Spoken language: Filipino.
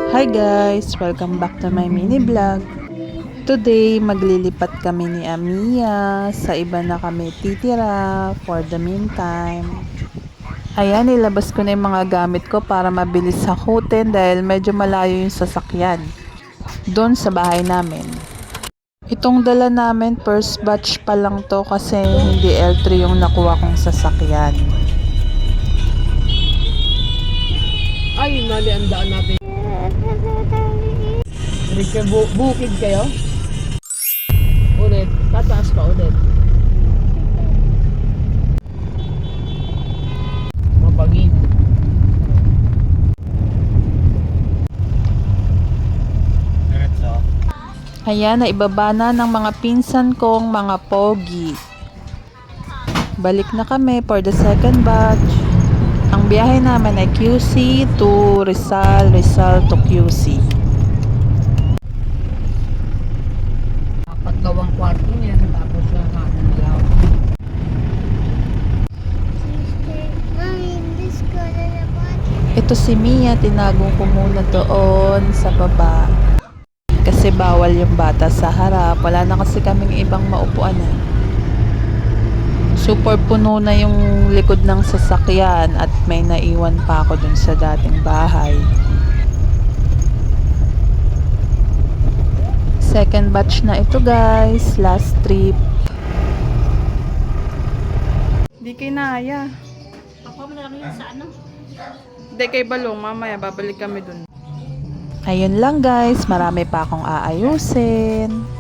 Hi guys! Welcome back to my mini vlog. Today, maglilipat kami ni Amia. Sa iba na kami titira for the meantime. Ayan, nilabas ko na yung mga gamit ko para mabilis sakutin dahil medyo malayo yung sasakyan. Doon sa bahay namin. Itong dala namin, first batch pa lang to kasi hindi L3 yung nakuha kong sasakyan. Ay, mali ang daan natin. Bukid kayo? Ulit. Tataas pa ulit. Mapagid. Ayan, naibaba na ng mga pinsan kong mga pogi. Balik na kami for the second batch. Ang biyahe naman ay QC to Rizal, Rizal to QC. Patlawang kwarto niya. Tapos na natin nalaw. Ito si Mia, tinagong ko muna doon sa baba. Kasi bawal yung bata sa harap. Wala na kasi kaming ibang maupuan eh. Super puno na yung likod ng sasakyan at may naiwan pa ako dun sa dating bahay. Second batch na ito guys. Last trip. Di kinaya. Ako mo na lang yun sa ano. Hindi kay Balong. Mamaya babalik kami dun. Ayun lang guys. Marami pa akong aayusin.